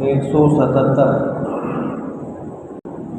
177।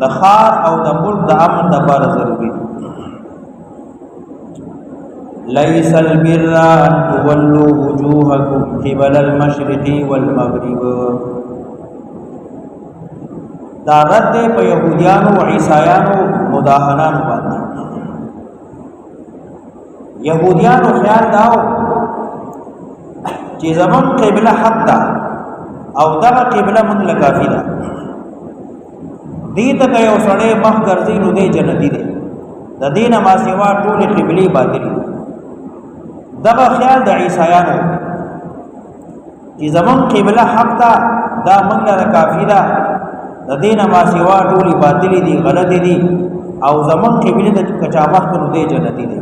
د خار او د ملک د امن لپاره ضروري دي. ليس البر ان تولوا وجوهكم قبل المشرق والمغرب. دا رد په يهوديانو او عیسایانو مداهنانو باندې. يهوديانو خیال داو چې زمون قبله حق ده او دغه قبله موږ له کافی ده. دې ته یو سړی مخ ګرځي نو دې جنتی دی. د دین ما سیوا ټول قبلي باطل دي. دغه خیال د عیسایانو چې زمون قبله حق ده دا موږ له کافی ده. د دین ما سیوا ټول باطل دي، غلط دي او زمون قبله د کچا مخ نو دې جنتی دی.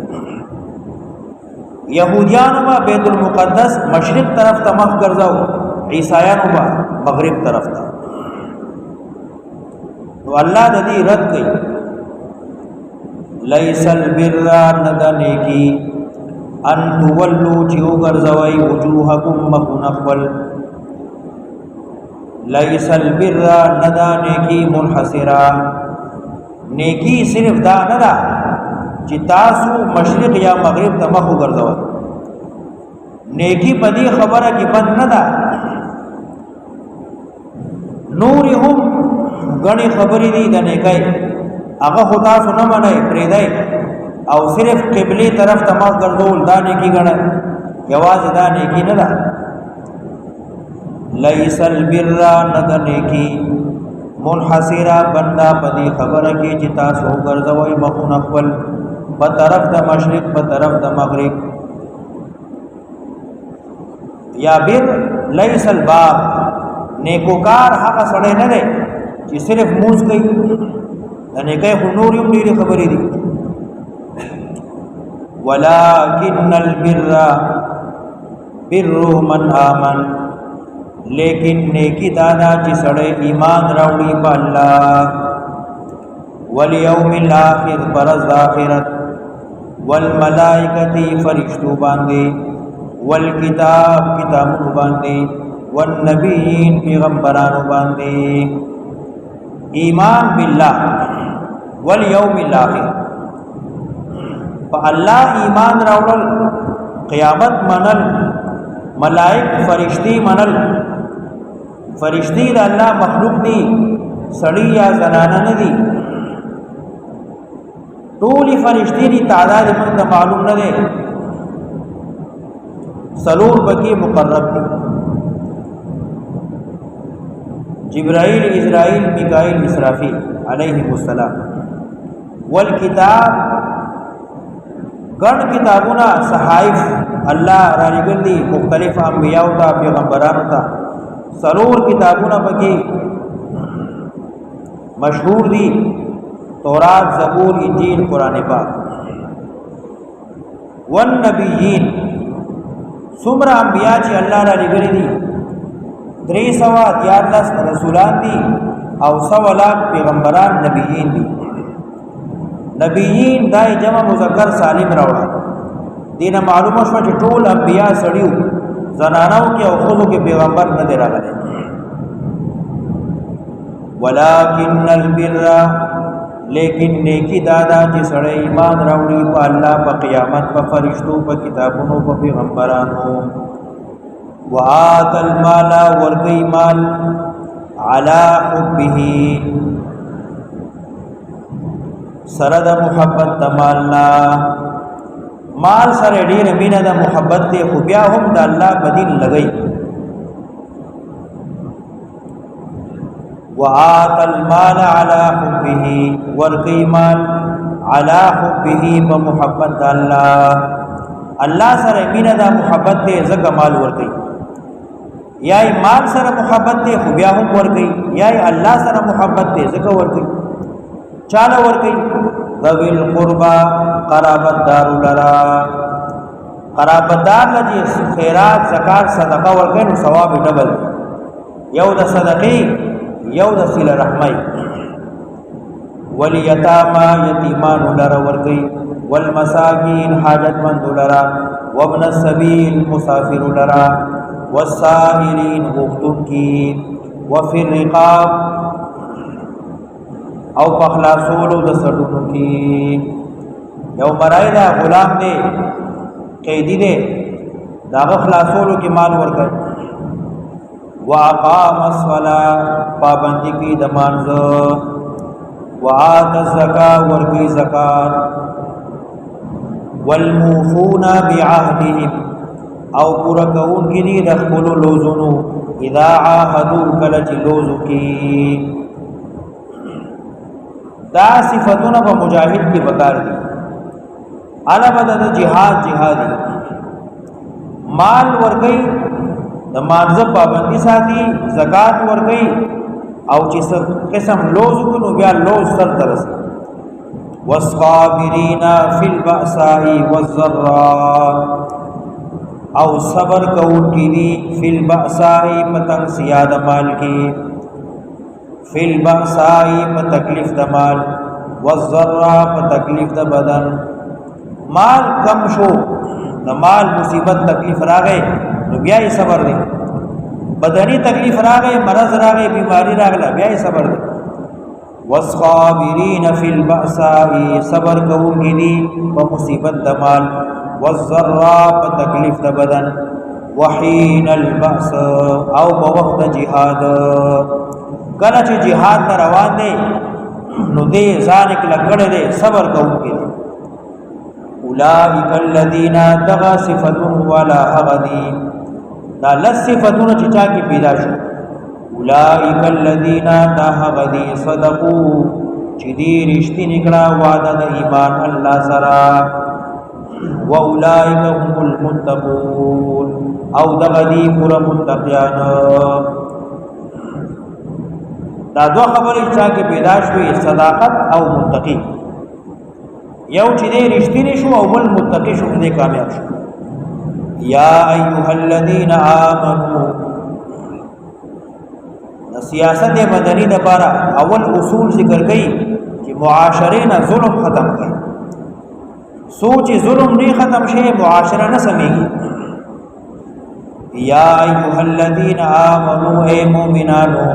یهودیانو با بیت المقدس مشرق طرف ته مخ ګرځاو، عیسایانو با مغرب طرف ته. نو الله د دې رد کوي. لیس البر ندنکی ان تولوا چې وګرځوي وجوهکم مخنخول. لیس البر ندنکی منحصرا. نیکی صرف دا نه ده چې تاسو مشرق یا مغرب ته مخ وګرځوئ. نیکی په دې خبره کې بند نه ده. نور هم غني خبرې دي د نیکۍ، هغه خو تاسو نه منئ پرېږدئ او صرف قبلې طرف ته مخ ګرځول دا نیکي ګڼئ. یوازې دا نیکي نه ده. لیس البر نه ده نیکي منحصره بنده په دې خبره کې چې تاسو وګرځوئ مخونه خپل په طرف د مشرق په طرف د مغرب. یا بر لیس الباب نیکوکار هغه سړی نه دی چې صرف موز کوي. د نیکۍ خو نور هم ډېرې خبرې دي. ولکن البر بر من آمن. لیکن نیکی دادا چې سړی ایمان راوړي په الله والیوم الاخر پرز د آخرت والملائکتی فرشتو باندې والکتاب کتابونو باندې والنبیین پیغمبرانو باندې. ایمان بالله والیوم الاخر په الله ایمان راوړل، قیامت منل، ملائک فرشتي منل. فرشتي د الله مخلوق دي، سړی یا زنانه نه دي. ټول فرشتي دي، تعداد موږ ته معلوم نه دی. سلور بکی مقرب دي: جبرائیل، اسرائیل، میکائیل، اسرافیل علیهم السلام. والکتاب ګڼ کتابونه صحائف الله را لېږل دي مختلف انبیاء ته پیغمبرانو ته. سلور کتابونه پکې مشهور دي: تورات، زبور، انجیل، قرآن پاک. والنبیین څومره انبیاء چې الله را لېږلي دي 314 رسولان دي او 100 لاکھ پیغمبران نبیین دي. نبیین دای جمع مذکر سالم راوړه. دینه معلومه شو چې ټول انبیاء سړیو، زنانو کې او خودو کې پیغمبر نه دی راغلی. ولکن البر لیکن نیکی دادا چې سړی ایمان راوړي په الله، په قیامت، په فرشتو، په کتابونو، په پیغمبرانو. وآت المال ورکی مال علی حبه سره د محبت د مالنا. مال سره ډیر مینه د محبت دی، خو بیا هم د الله په دین لګي. وآت المال علی حبه ورکی مال علی حبه بمحبت د الله. الله سره مینه د محبت دی ځکه مال ورکی. یا مال سره محبت دی خو بیا هم ورکی، یا الله سره محبت دی ځکه ورکی. چاله ورکی؟ ذوی القربى قرابت دار لرا. قرابت دار لجی خیرات، زکات، صدقه ورکی نو ثواب ډبل. یو د صدقې، یو د صله رحمی. والیتاما یتیمان لرا ورکی. والمساکین حاجتمند لرا. وابن السبیل مسافر لرا. والسائلین غفتن کی. وفي الرقاب او په خلاصولو د سړونو کې یو مرای دا غلام دی قیدی دی داغه خلاصولو کې مال ورکړ واقام الصلاه پابندی کی د مانځه وآت الزکات ورکی زکات والموفون بعهدهم او پورا کون کی دی د خپل لوزونو اذا عاهدوا کلچ لوزو کی دا صفاتونه په مجاهد کې بکار دي علاوه د جهادي مال ورګي د مانزه پابندي ساتي زکات ورګي او چې قسم لوز کو نو بیا لوز سر درس والصابرین فی البأساء والضراء او صبر کوونکی دي فی البأساء پتنګ سیاد مال کې فی البأساء په تکلیف د مال والضراء په تکلیف د بدن مال کم شو د مال مصیبت تکلیف راغی نو بیا یې صبر دی بدنی تکلیف راغی مرض راغی بیماری راغله بیا یې صبر دی والصابرین فی البأساء صبر کوونکی دي په مصیبت د مال والضراء په تکلیف د بدن وحین البأس او په وخت جهاد کله چې جهاد ته روان دي نو دې ځان کې لګړې دي صبر کوونکی دي اولئک الذین تغى صفتهم ولا غدی دا لصفتون چې چا کې پیدا شو اولئک الذین غدی صدقوا چې دې رښتینی کړه وعده د ایمان الله سره واولئک هم المتقون او دغدی پر متقیان دا دو خبرې چا کې پیدا شوې صداقت او متقی یو چې دې رښتینی شو او بل متقی شو دې کامیاب شو یا ایها الذین آمنوا سیاست مدنی د لپاره اول اصول ذکر کړي چې معاشره نه ظلم ختم کړي سوچ ظلم نه ختم شي معاشره نه سمېږي یا ایها الذین آمنوا اے مومنانو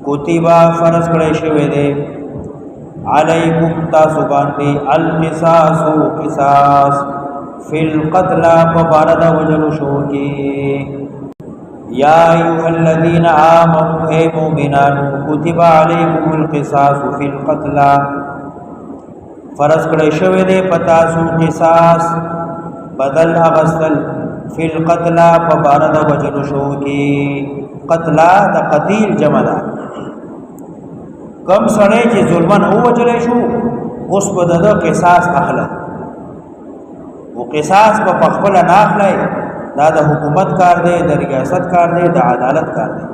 کتبا فرض کړی شوی دی علیکم تاسو باندې القصاص قصاص فی القتل فبارد وجل شو کی یا ایها الذین آمنوا اے مومنانو کتب علیکم القصاص فی القتل فرض کړی شوی دی پتا سو قصاص بدل اغسل فی القتل فبارد وجل شو کی قتل د قتیل جمع ده کم سړی چې ظلمن او وجلې شو اوس په دغه قصاص اخله او قصاص په خپل نه اخلي دا د حکومت کار دی د ریاست کار دی د عدالت کار دی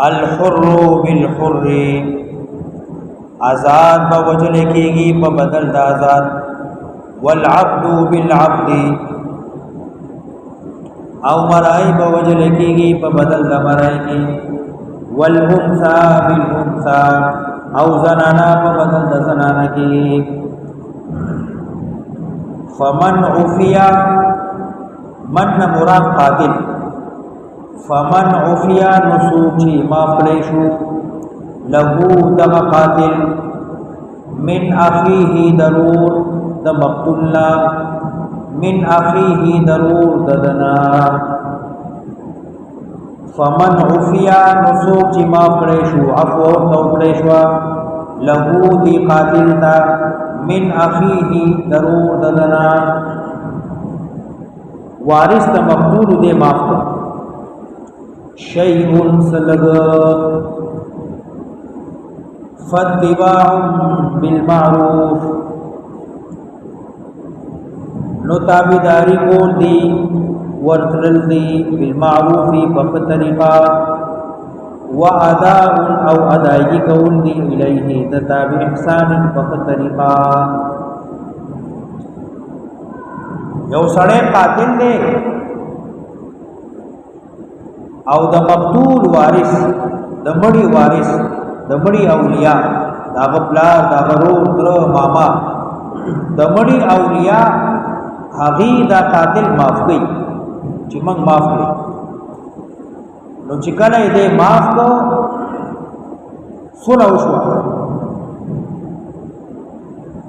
الحر بالحر آزاد په وجلې کېږي په بدل د آزاد والعبد بالعبد او مرای په وجلې کېږي په بدل د مرای کې والانثى بالانثى او زنانا په بدل د زنانا کې فمن عفیا من مراد قاتل فمن عفیا نسوچی معاف کړی شو له دغ قاتل من اخیه ضرور د مقتول من اخیه ضرور ددنا فمن عفیا نسوک چی معاف کړی شو عفو تو کړی شو له دی قاتل تا من اخیه ضرور ددنا وارث ته مقتول دې معاف کړ شیء سلغ فاتباع بالمعروف نو تابعداری کول دی ورتل دی بالمعروف په طریقه واداء او ادایي کول دی الیه د تابع احسان په طریقه یو سړی قاتل دی او د مقتول وارث د مړي وارث د مړي اولیاء دا غپلار دا غرور تر ماما د مړي اولیاء هغه دا قاتل معاف کړي چې موږ معاف کړي نو چې کله دې معاف کو صلح وشوه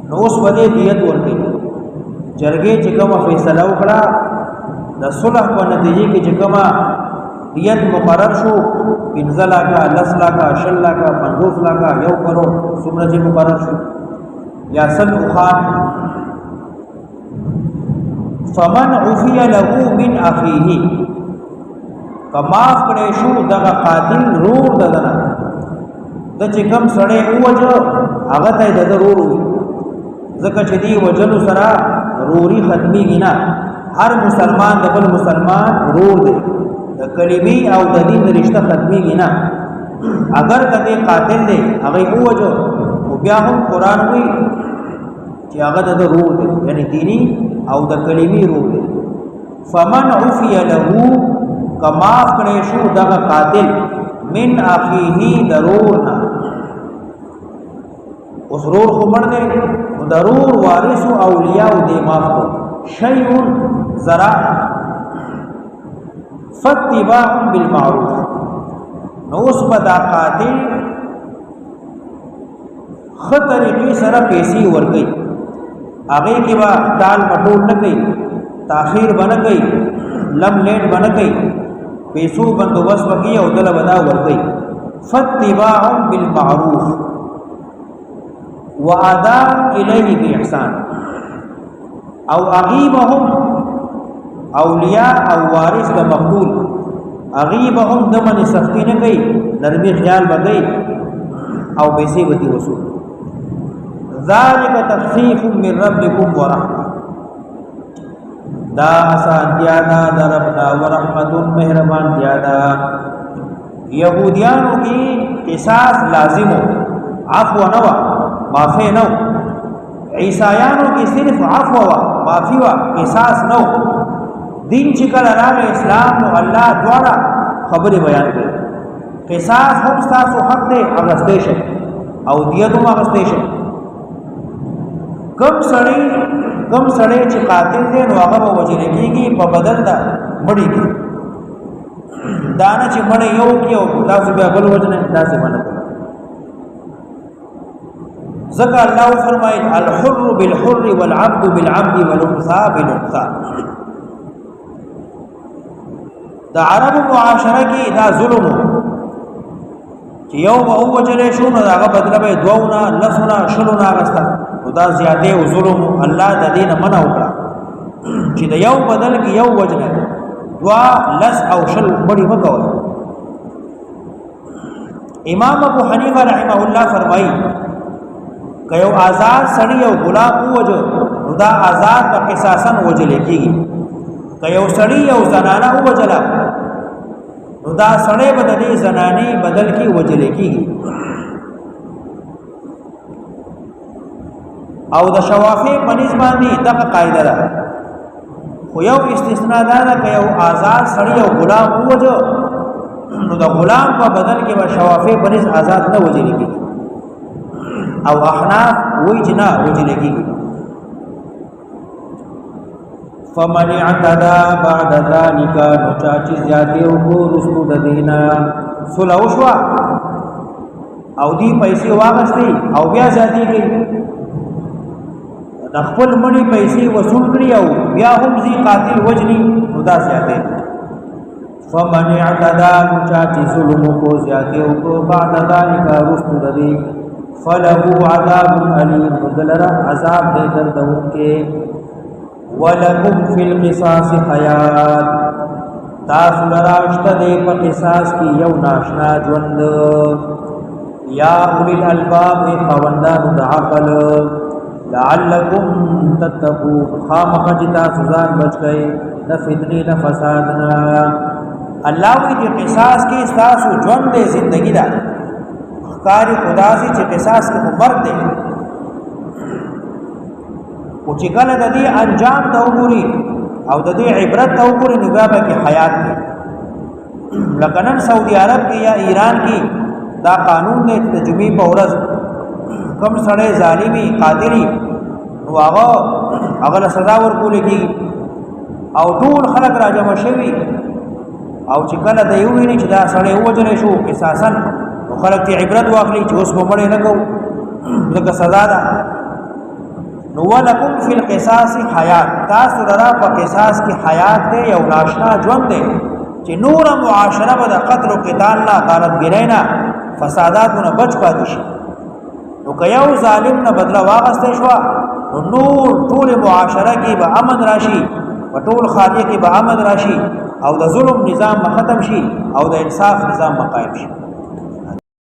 نو اوس بده دیت ورکړي جرګې چې کومه فیصله وکړه د صلح په نتیجه کې چې کومه دیت مقرر شو 15 لکه 10 لکه 20 لکه 50 لکه 1 کروڑ څومره چې مقرر شو یا سل خان فمن عفي له من اخيه کماف کړي شو دغه قاتل رور ددنه د چې کوم سړی اوجه هغه ته د ضرور وي ځکه چې دی وجلو سره روري ختمي نه هر مسلمان د بل مسلمان رور دی د کلمې او د دین رشتہ ختمي نه اگر کدی قاتل دی هغه اوجه او بیا هم قران وی چې هغه د رور دی یعنی دینی او د کلمې رور دی فمن عفي له کما کړي شو دغه قاتل من اخیه ضرورنا اوس رور خو مړ دی ضرور وارث اولیاء دې معاف کو شیء زرع فتباع بالمعروف نو اوس پدا قاتل خطر کی سره پیسې ورګي هغه کې با ټال مټول نه کوي تاخير بنه کوي لم لیټ بنه کوي پیسو بندوبست وکي او دل ودا ورګي فتباع بالمعروف واداء الیه باحسان او اغیبهم اولیاء او وارث د مقبول اغیبهم دمن سختی نه کوي نرمي خیال بګي او پیسې وتی وصول ذالک تخفیف من ربکم ورحمه دا آسان دیادا در ربنا ورحمت مہربان دیادا یہودیانوں کی قصاص لازم ہو عفو نوا معافی نو عیسایانوں کی صرف عفو و معافی و قصاص نو دین چکل راغ اسلام نو اللہ دوارا خبر بیان کرے قصاص هم ستاسو حق دے اغسطیشن او دیتو اغسطیشن کم سڑی چې قاتل دی نو هغه به وجل کېږي په بدل دا مړی کې دانه چې مړی یو کې او تاسو بیا بل وجنه تاسو باندې ذکر الله فرمایي الحر بالحر والعبد بالعبد والانثى بالانثى دا عرب معاشره کې دا ظلم چې یو به وجل شو نو هغه بدل به دوونه لسونه شلونه غستا دا زیاده او ظلم الله د دین منع وکړه چې د یو بدل کې یو وجنه دوا لس او شل بڑی مکو امام ابو حنیفه رحمه الله فرمایي کيو آزاد سړی او غلام وجو دا آزاد په قصاصن وجل کېږي کيو سړی او زنانه وجلا دا سړی بدلې زنانه بدل کې وجل کېږي او د شوافی پنځ باندې دغه قاعده ده خو یو استثناء ده چې یو آزاد سړی او غلام وجو نو د غلام په بدل کې به شوافی پنځ آزاد نه وجل کېږي او احناف وایي چې نه وجل کېږي فمن اعتدى بعد ذلك نو چې زیاتې او رسو د دینا صلح وشوا او دی پیسې واغستې او بیا زیاتې کوي د خپل مړي پیسې وصول کړی او بیا هم زی قاتل وجني خدا زیاته فمن اعتدى مچاچی ظلم کو زیاته او کو بعد ذلك رسل ذی فله عذاب الیم بدلر عذاب دے دردوں کے ولکم فی القصاص حیات تاسو لراشت دے په قصاص کی یو ناشنا ژوند یا اولی الالباب خوندان د عقل لعلکم تتقون خامخجتا سزان بچ گئے نہ فتنی نہ فسادنا اللہ وی دی قصاص کی ساسو جون دے زندگی دا کاری خدا سی چې قصاص کی مرد دے او چې کله د دې انجام ته وګوري او د دې عبرت ته وګوري نو بیا به حیات دی لکه نن سعودي عرب کې یا ایران کې دا قانون دی چې د جمعې په ورځ کم سړی ظالمی قادری نو هغه له سزا ورکول کېږي او ټول خلک راجمع شوي او چې کله د یو ویني چې دا سړی ووجلی شو قصاصا نو خلک ته عبرت واخلي چې اوس مړ نه کو ځکه سزا ده. نو ولکم فی القصاص حیات، تاسو لرا په قصاص کې حیات دی، یو ناشنا ژوند دی چې نور معاشره به د قتل او قتال نه، غارتګرۍ نه، فساداتونه بچ پاتې شي. نو که یو ظالم نه بدله واغسته شو نو نور ټول معاشره کې به امن راشي، په ټول خاریه کې به امن راشي، او د ظلم نظام ختم شي او د انصاف نظام قائم شي.